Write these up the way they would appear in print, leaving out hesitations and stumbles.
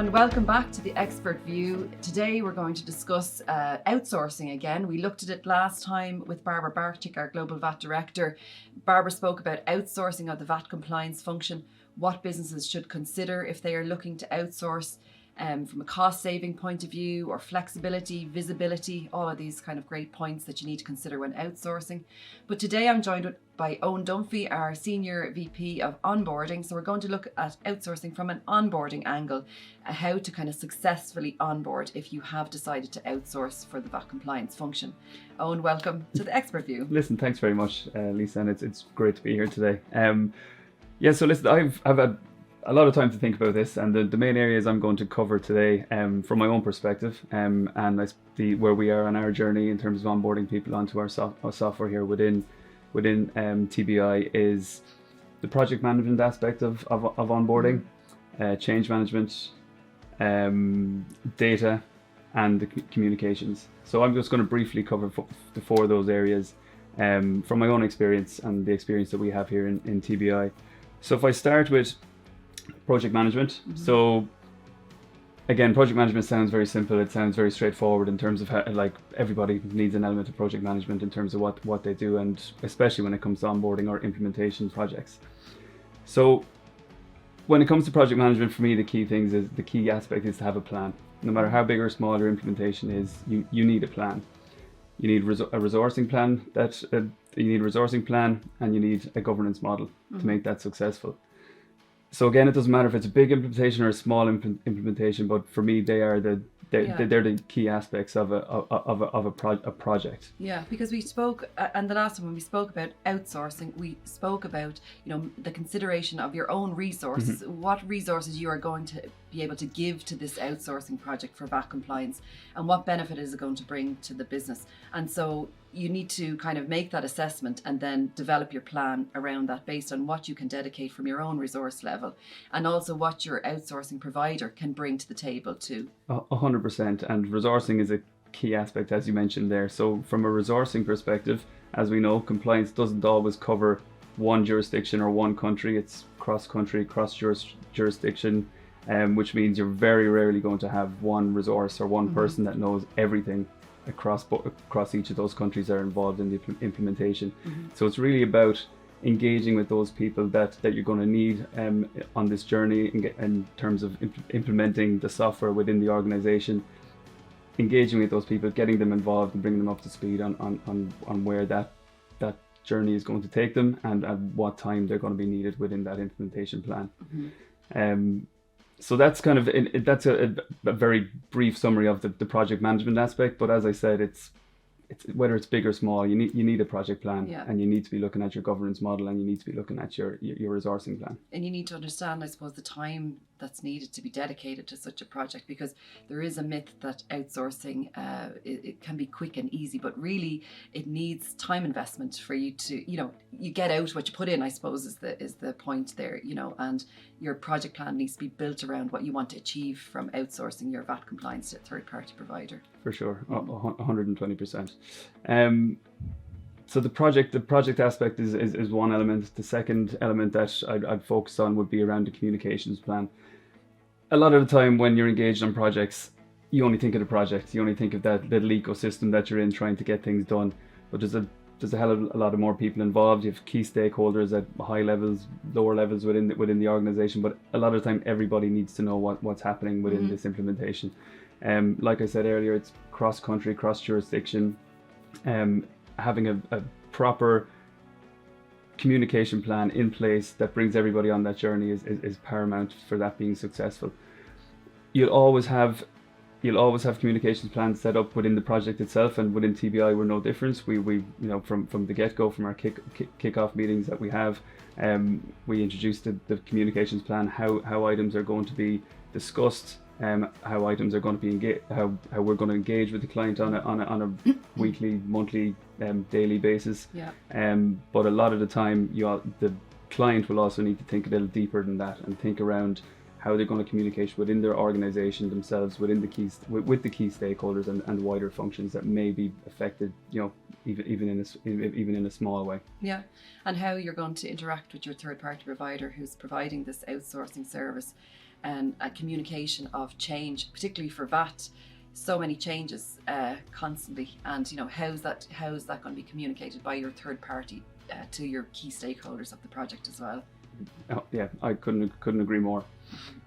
and welcome back to the Expert View. Today we're going to discuss outsourcing again. We looked at it last time with Barbara Bartik, our Global VAT Director. Barbara spoke about outsourcing of the VAT compliance function, what businesses should consider if they are looking to outsource from a cost saving point of view, or flexibility, visibility, all of these kind of great points that you need to consider when outsourcing. But today I'm joined by Eoin Dunphy, our Senior VP of Onboarding. So we're going to look at outsourcing from an onboarding angle, how to kind of successfully onboard if you have decided to outsource for the VAT compliance function. Eoin, welcome to the Expert View. Listen, thanks very much, Lisa, and it's great to be here today. So listen, I've had a lot of time to think about this, and the main areas I'm going to cover today from my own perspective, and where we are on our journey in terms of onboarding people onto our software here within TBI is the project management aspect of onboarding, change management, data, and the communications. So I'm just going to briefly cover the four of those areas from my own experience and the experience that we have here in TBI. So if I start with project management. So again, project management sounds very simple. It sounds very straightforward in terms of how, like, everybody needs an element of project management in terms of what they do, and especially when it comes to onboarding or implementation projects. So when it comes to project management, for me, the key aspect is to have a plan. No matter how big or small your implementation is, you need a plan. You need a resourcing plan and you need a governance model to make that successful. So again, it doesn't matter if it's a big implementation or a small implementation, but for me, they're the key aspects of a project. Yeah, because we spoke, and the last time when we spoke about outsourcing, we spoke about the consideration of your own resources, what resources you are going to be able to give to this outsourcing project for VAT compliance, and what benefit is it going to bring to the business. And so you need to kind of make that assessment and then develop your plan around that based on what you can dedicate from your own resource level, and also what your outsourcing provider can bring to the table too. 100%, and resourcing is a key aspect, as you mentioned there. So from a resourcing perspective, as we know, compliance doesn't always cover one jurisdiction or one country. It's cross-country, cross-jurisdiction, which means you're very rarely going to have one resource or one person that knows everything across each of those countries that are involved in the implementation. So it's really about engaging with those people that you're going to need on this journey in terms of implementing the software within the organization, engaging with those people, getting them involved and bringing them up to speed on where that journey is going to take them, and at what time they're going to be needed within that implementation plan. So that's kind of that's a very brief summary of the project management aspect. But as I said, it's whether it's big or small, you need a project plan, and you need to be looking at your governance model, and you need to be looking at your resourcing plan. And you need to understand, I suppose, the time that's needed to be dedicated to such a project, because there is a myth that outsourcing it can be quick and easy, but really it needs time investment for you to, you get out what you put in, I suppose, is the point there, and your project plan needs to be built around what you want to achieve from outsourcing your VAT compliance to a third-party provider. For sure, 120%. So the project aspect is one element. The second element that I'd focus on would be around the communications plan. A lot of the time when you're engaged on projects, you only think of the project. You only think of that little ecosystem that you're in, trying to get things done. But there's a hell of a lot of more people involved. You have key stakeholders at high levels, lower levels within the organization. But a lot of the time, everybody needs to know what's happening within this implementation. Like I said earlier, it's cross-country, cross-jurisdiction. Having a proper communication plan in place that brings everybody on that journey is paramount for that being successful. You'll always have communications plans set up within the project itself, and within TBI we're no different. We from the get-go, from our kick-off meetings that we have, we introduced the communications plan, how items are going to be discussed, how items are going to be how we're going to engage with the client on a weekly, monthly, daily basis. But a lot of the time, the client will also need to think a little deeper than that and think around how they're going to communicate within their organization themselves, with the key stakeholders and wider functions that may be affected, even in a small way. Yeah, and how you're going to interact with your third-party provider who's providing this outsourcing service. and a communication of change, particularly for VAT. So many changes constantly, and how's that going to be communicated by your third party to your key stakeholders of the project as well? Oh, yeah, I couldn't agree more.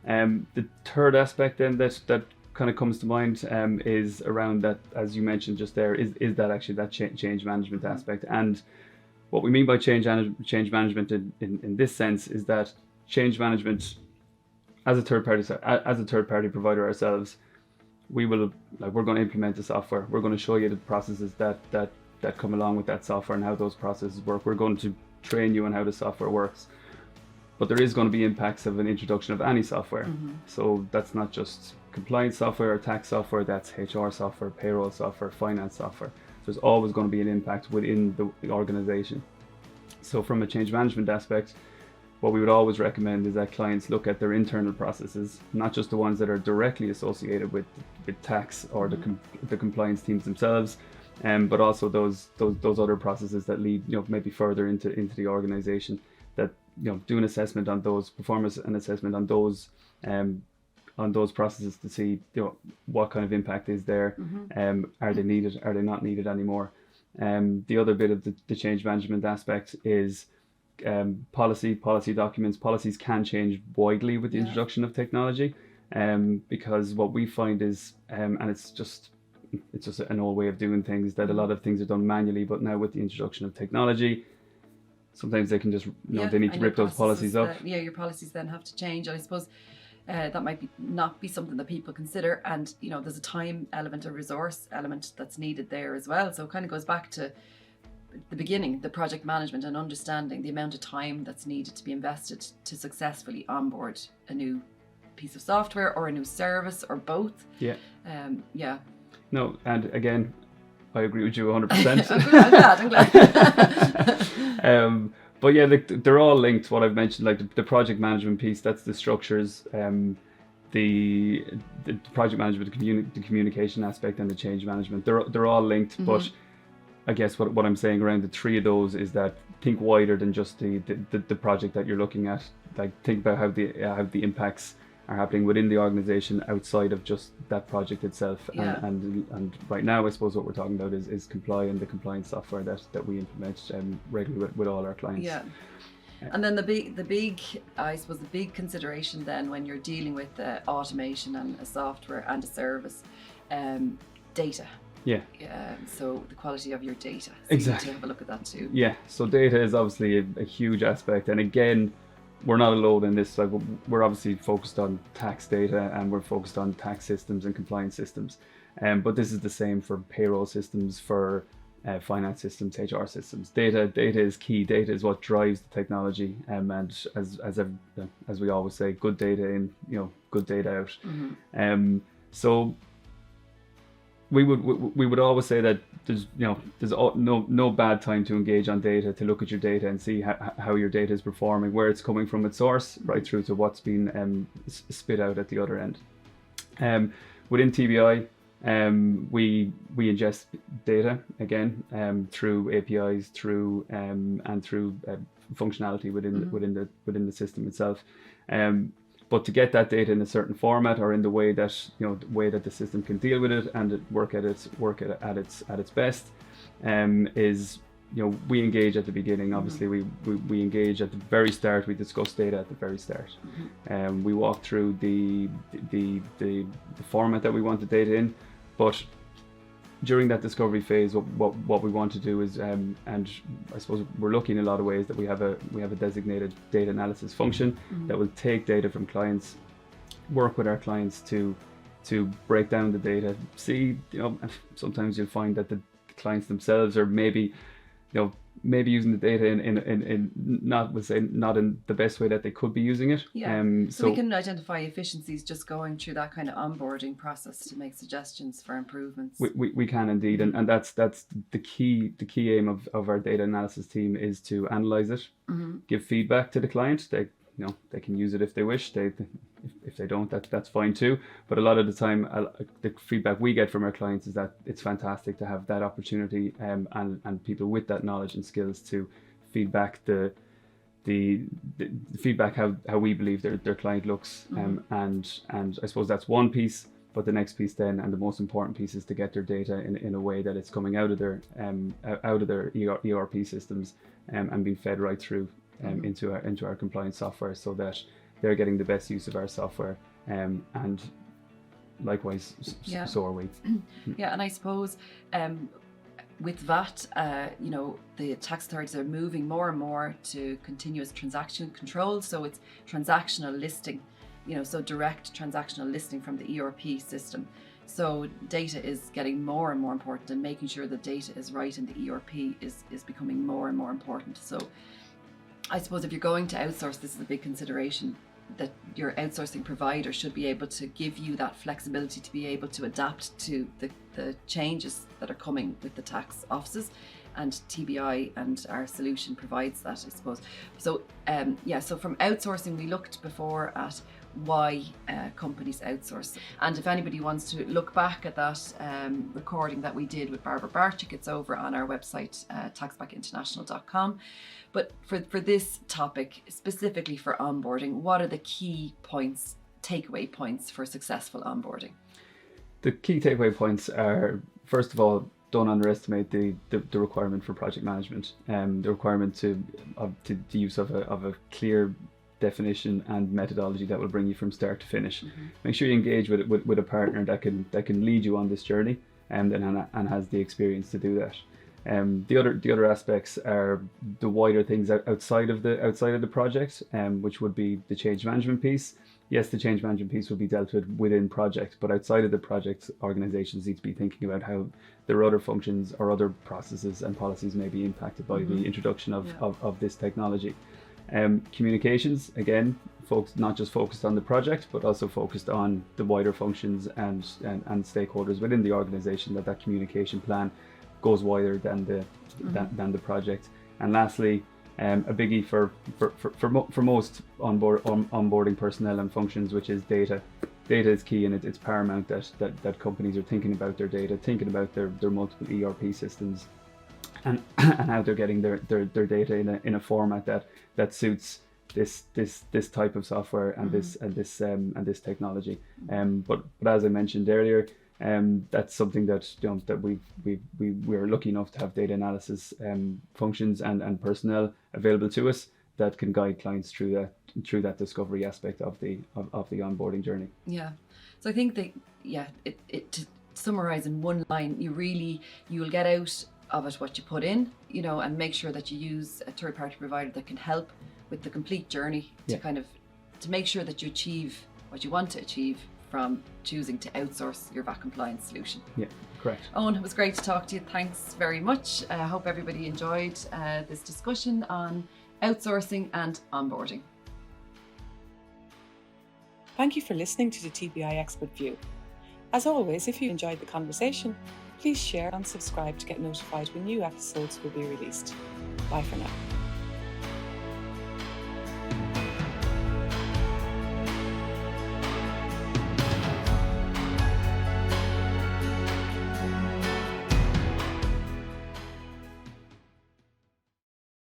The third aspect then that kind of comes to mind is around that, as you mentioned just there, is that actually that change management aspect. And what we mean by change management in this sense is that change management as a third party provider ourselves, we're going to implement the software. We're going to show you the processes that come along with that software and how those processes work. We're going to train you on how the software works. But there is going to be impacts of an introduction of any software. So that's not just compliance software or tax software, that's HR software, payroll software, finance software. There's always going to be an impact within the organization. So from a change management aspect, what we would always recommend is that clients look at their internal processes, not just the ones that are directly associated with tax or the compliance teams themselves, but also those other processes that lead maybe further into the organization. That do an assessment on those, perform an assessment on those processes to see what kind of impact is there. Are they needed? Are they not needed anymore? The other bit of the change management aspect is policy documents. Policies can change widely with the introduction of technology, because what we find is, and it's just an old way of doing things, that a lot of things are done manually, but now with the introduction of technology, sometimes they can just they need to rip those policies up. Your policies then have to change. I suppose that might not be something that people consider, and there's a time element, a resource element that's needed there as well. So it kind of goes back to the beginning, the project management, and understanding the amount of time that's needed to be invested to successfully onboard a new piece of software or a new service or both. No, and again, I agree with you 100%. I'm glad. But yeah, they're all linked. What I've mentioned, like the project management piece, that's the structures, the project management, the communication aspect, and the change management. They're all linked. But I guess what I'm saying around the three of those is that think wider than just the project that you're looking at. Like think about how the impacts are happening within the organization outside of just that project itself. And right now, I suppose what we're talking about is Comply and the compliance software that we implement regularly with all our clients. And then the big consideration then when you're dealing with automation and a software and a service, data. So the quality of your data. So exactly. You need to have a look at that too. So data is obviously a huge aspect, and again, we're not alone in this. Like we're obviously focused on tax data, and we're focused on tax systems and compliance systems. But this is the same for payroll systems, for finance systems, HR systems. Data is key. Data is what drives the technology. And as we always say, good data in, good data out. So we would always say that there's no bad time to engage on data, to look at your data and see how your data is performing, where it's coming from its source, right through to what's been spit out at the other end. Within TBI, we ingest data again through APIs, through functionality within the system itself. But to get that data in a certain format or in the way that the system can deal with it and work at its best, is we engage at the beginning. Obviously, we engage at the very start. We discuss data at the very start. We walk through the format that we want the data in, but during that discovery phase, what we want to do is, and I suppose we're lucky in a lot of ways that we have a designated data analysis function that will take data from clients, work with our clients to break down the data. See, sometimes you'll find that the clients themselves are maybe using the data in not in the best way that they could be using it. So we can identify efficiencies just going through that kind of onboarding process to make suggestions for improvements. We can indeed, and that's the key aim of our data analysis team is to analyze it, give feedback to the client. They can use it if they wish. If they don't, that's fine too. But a lot of the time, the feedback we get from our clients is that it's fantastic to have that opportunity and people with that knowledge and skills to feedback the the feedback how we believe their client looks, and I suppose that's one piece. But the next piece then, and the most important piece, is to get their data in a way that it's coming out of their ERP systems and being fed right through into our compliance software, so that they're getting the best use of our software, and likewise, so are we. Yeah, and I suppose with VAT, the tax authorities are moving more and more to continuous transaction control. So it's transactional listing, so direct transactional listing from the ERP system. So data is getting more and more important, and making sure the data is right in the ERP is becoming more and more important. So I suppose if you're going to outsource, this is a big consideration, that your outsourcing provider should be able to give you that flexibility to be able to adapt to the changes that are coming with the tax offices, and TBI and our solution provides that, I suppose. So so from outsourcing, we looked before at why companies outsource, and if anybody wants to look back at that recording that we did with Barbara Barczyk, it's over on our website, taxbackinternational.com. But for this topic, specifically for onboarding, what are the key points, takeaway points for successful onboarding? The key takeaway points are, first of all, don't underestimate the requirement for project management, the requirement to the use of a clear definition and methodology that will bring you from start to finish. Make sure you engage with a partner that can lead you on this journey, and has the experience to do that. The other aspects are the wider things outside of the project, which would be the change management piece. Yes, the change management piece will be dealt with within project, but outside of the project, organizations need to be thinking about how their other functions or other processes and policies may be impacted by the introduction of this technology. Communications, again, not just focused on the project, but also focused on the wider functions and stakeholders within the organization, that communication plan goes wider than the project. And lastly, a biggie for most onboarding personnel and functions, which is data. Data is key, and it's paramount that companies are thinking about their data, thinking about their multiple ERP systems, and how they're getting their data in a format that suits this type of software and this technology. But as I mentioned earlier, that's something that we're lucky enough to have data analysis functions and personnel available to us that can guide clients through that discovery aspect of the onboarding journey. Yeah, so I think to summarize in one line, you'll get out of it what you put in, and make sure that you use a third-party provider that can help with the complete journey to make sure that you achieve what you want to achieve from choosing to outsource your VAT compliance solution. Yeah, correct. Owen, it was great to talk to you. Thanks very much. I hope everybody enjoyed this discussion on outsourcing and onboarding. Thank you for listening to the TBI Expert View. As always, if you enjoyed the conversation, please share and subscribe to get notified when new episodes will be released. Bye for now.